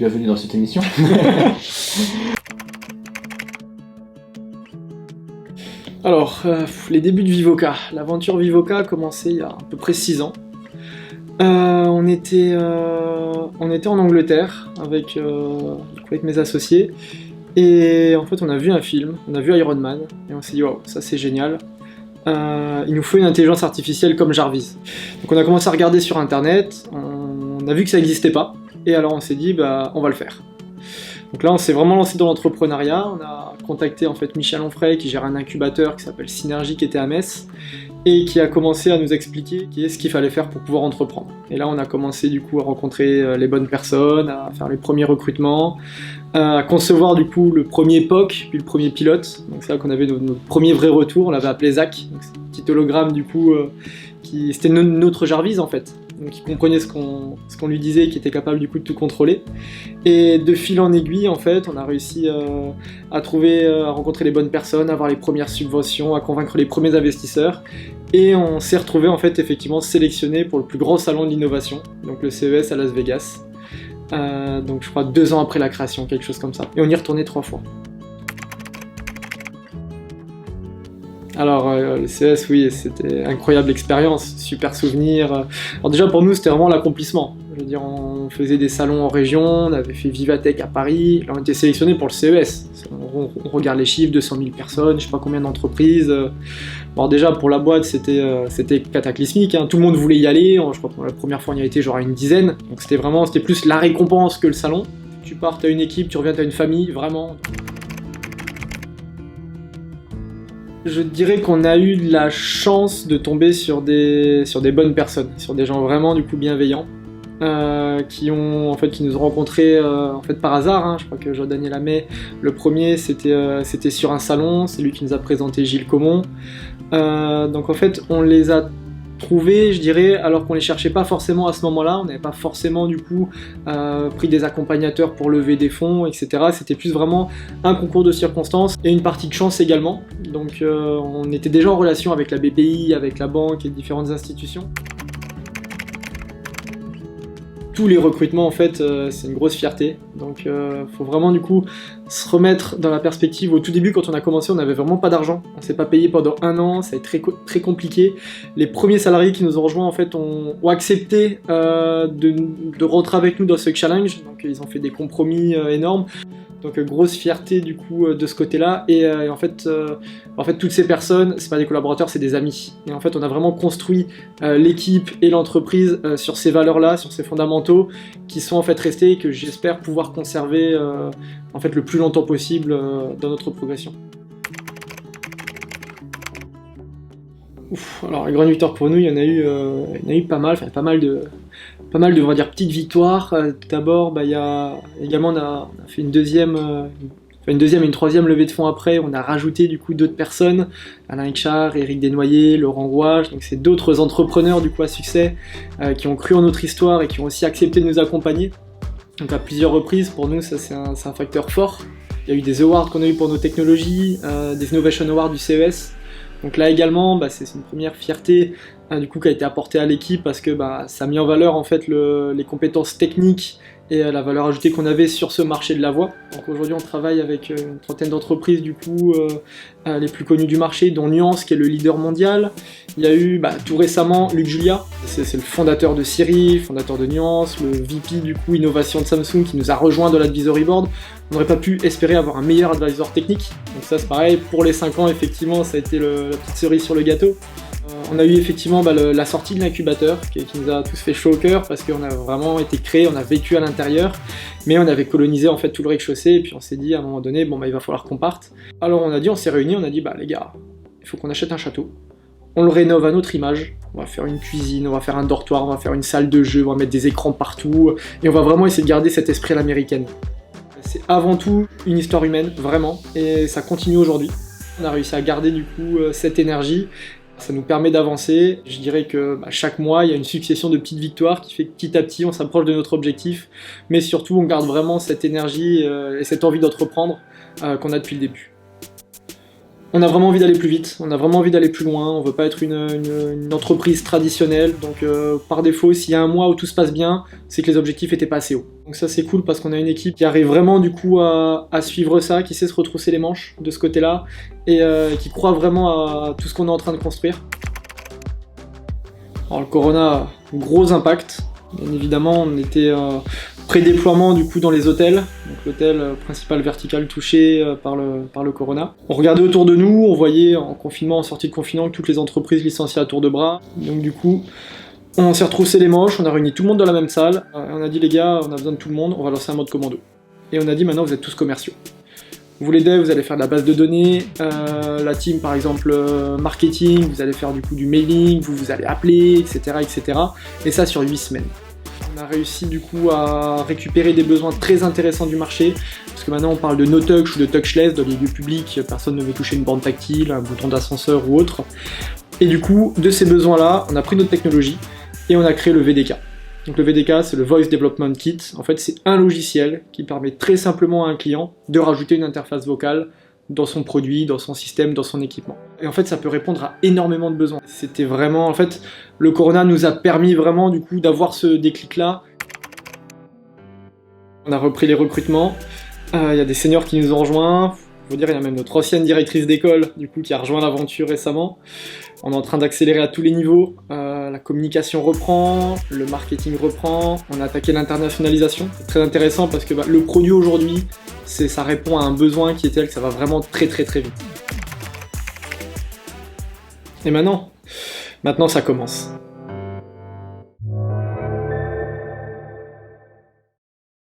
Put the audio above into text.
Bienvenue dans cette émission. Alors, les débuts de Vivoca. L'aventure Vivoca a commencé il y a à peu près 6 ans. On était en Angleterre avec mes associés. Et en fait, on a vu un film, on a vu Iron Man, et on s'est dit, wow, ça c'est génial. Il nous faut une intelligence artificielle comme Jarvis. Donc on a commencé à regarder sur internet, on a vu que ça n'existait pas, et alors on s'est dit, on va le faire. Donc là on s'est vraiment lancé dans l'entrepreneuriat, on a contacté en fait Michel Onfray qui gère un incubateur qui s'appelle Synergie qui était à Metz, et qui a commencé à nous expliquer ce qu'il fallait faire pour pouvoir entreprendre. Et là on a commencé du coup à rencontrer les bonnes personnes, à faire les premiers recrutements, à concevoir du coup le premier POC, puis le premier pilote. Donc c'est là qu'on avait notre premier vrai retour, on l'avait appelé Zach, donc c'est un petit hologramme du coup, c'était notre Jarvis en fait. Donc il comprenait ce qu'on lui disait, qui était capable du coup de tout contrôler. Et de fil en aiguille, en fait, on a réussi à rencontrer les bonnes personnes, à avoir les premières subventions, à convaincre les premiers investisseurs. Et on s'est retrouvé en fait effectivement sélectionné pour le plus grand salon de l'innovation, donc le CES à Las Vegas. Donc je crois 2 ans après la création, quelque chose comme ça. Et on y est retourné 3 fois. Alors le CES, oui, c'était une incroyable expérience, super souvenir. Alors déjà pour nous c'était vraiment l'accomplissement. Je veux dire, on faisait des salons en région, on avait fait Vivatech à Paris, là on était sélectionnés pour le CES. On regarde les chiffres, 200 000 personnes, je sais pas combien d'entreprises. Bon déjà pour la boîte c'était cataclysmique, hein. Tout le monde voulait y aller, je crois que la première fois on y a été genre à une dizaine. Donc c'était plus la récompense que le salon. Tu pars, t'as une équipe, tu reviens, t'as une famille, vraiment. Je dirais qu'on a eu de la chance de tomber sur des bonnes personnes, sur des gens vraiment du coup bienveillants, qui nous ont rencontrés par hasard, hein. Je crois que Jean-Daniel Amet, le premier, c'était sur un salon, c'est lui qui nous a présenté Gilles Comon. Donc en fait on les a trouvés, je dirais, alors qu'on les cherchait pas forcément à ce moment-là, on n'avait pas forcément du coup pris des accompagnateurs pour lever des fonds, etc. C'était plus vraiment un concours de circonstances et une partie de chance également. Donc on était déjà en relation avec la BPI, avec la banque et différentes institutions. Tous les recrutements en fait c'est une grosse fierté, donc faut vraiment du coup se remettre dans la perspective. Au tout début quand on a commencé on n'avait vraiment pas d'argent, on s'est pas payé pendant 1 an, ça a été très compliqué. Les premiers salariés qui nous ont rejoints en fait ont accepté de rentrer avec nous dans ce challenge, donc ils ont fait des compromis énormes. Donc grosse fierté du coup de ce côté-là, et en fait toutes ces personnes, c'est pas des collaborateurs, c'est des amis. Et en fait on a vraiment construit l'équipe et l'entreprise sur ces valeurs-là, sur ces fondamentaux qui sont en fait restés et que j'espère pouvoir conserver le plus longtemps possible dans notre progression. Alors les grandes victoires pour nous, il y en a eu pas mal, pas mal de on va dire petites victoires. D'abord, il y a également on a fait une deuxième et une troisième levée de fonds après. On a rajouté du coup d'autres personnes, Alain Hichard, Éric Desnoyers, Laurent Rouage. Donc c'est d'autres entrepreneurs du coup à succès qui ont cru en notre histoire et qui ont aussi accepté de nous accompagner. Donc à plusieurs reprises, pour nous ça c'est un facteur fort. Il y a eu des awards qu'on a eu pour nos technologies, des Innovation Awards du CES. Donc là également, c'est une première fierté du coup qui a été apportée à l'équipe parce que ça a mis en valeur en fait les compétences techniques et la valeur ajoutée qu'on avait sur ce marché de la voix. Donc aujourd'hui on travaille avec une trentaine d'entreprises du coup les plus connues du marché, dont Nuance qui est le leader mondial. Il y a eu tout récemment Luc Julia, c'est le fondateur de Siri, fondateur de Nuance, le VP du coup innovation de Samsung qui nous a rejoint dans l'advisory board. On n'aurait pas pu espérer avoir un meilleur advisor technique. Donc ça c'est pareil, pour les 5 ans effectivement ça a été la petite cerise sur le gâteau. On a eu effectivement la sortie de l'incubateur qui nous a tous fait chaud au cœur parce qu'on a vraiment été créé, on a vécu à l'intérieur, mais on avait colonisé en fait tout le rez-de-chaussée et puis on s'est dit à un moment donné il va falloir qu'on parte. Alors on s'est réunis, on a dit les gars, il faut qu'on achète un château, on le rénove à notre image, on va faire une cuisine, on va faire un dortoir, on va faire une salle de jeu, on va mettre des écrans partout et on va vraiment essayer de garder cet esprit à l'américaine. C'est avant tout une histoire humaine, vraiment, et ça continue aujourd'hui. On a réussi à garder du coup cette énergie. Ça nous permet d'avancer. Je dirais que chaque mois, il y a une succession de petites victoires qui fait que petit à petit, on s'approche de notre objectif. Mais surtout, on garde vraiment cette énergie et cette envie d'entreprendre qu'on a depuis le début. On a vraiment envie d'aller plus vite, on a vraiment envie d'aller plus loin, on veut pas être une entreprise traditionnelle, donc par défaut, s'il y a un mois où tout se passe bien, c'est que les objectifs étaient pas assez hauts. Donc ça c'est cool parce qu'on a une équipe qui arrive vraiment du coup à suivre ça, qui sait se retrousser les manches de ce côté-là, et qui croit vraiment à tout ce qu'on est en train de construire. Alors le Corona, gros impact, bien évidemment, on était pré-déploiement du coup dans les hôtels, donc l'hôtel principal vertical touché par le Corona. On regardait autour de nous, on voyait en confinement, en sortie de confinement, que toutes les entreprises licenciaient à tour de bras. Donc du coup, on s'est retroussé les manches, on a réuni tout le monde dans la même salle, et on a dit les gars, on a besoin de tout le monde, on va lancer un mode commando. Et on a dit maintenant vous êtes tous commerciaux. Vous les devs, vous allez faire de la base de données, la team par exemple marketing, vous allez faire du coup du mailing, vous allez appeler, etc., etc. Et ça sur 8 semaines. On a réussi du coup à récupérer des besoins très intéressants du marché, parce que maintenant on parle de no touch ou de touchless dans les lieux publics, personne ne veut toucher une bande tactile, un bouton d'ascenseur ou autre. Et du coup, de ces besoins-là, on a pris notre technologie et on a créé le VDK. Donc le VDK, c'est le Voice Development Kit. En fait, c'est un logiciel qui permet très simplement à un client de rajouter une interface vocale dans son produit, dans son système, dans son équipement. Et en fait, ça peut répondre à énormément de besoins. C'était vraiment, en fait, le Corona nous a permis vraiment, du coup, d'avoir ce déclic-là. On a repris les recrutements. Il y a des seniors qui nous ont rejoints. Faut dire, il y a même notre ancienne directrice d'école, du coup, qui a rejoint l'aventure récemment. On est en train d'accélérer à tous les niveaux. La communication reprend, le marketing reprend. On a attaqué l'internationalisation. C'est très intéressant parce que le produit aujourd'hui, ça répond à un besoin qui est tel que ça va vraiment très très très vite. Et maintenant ça commence.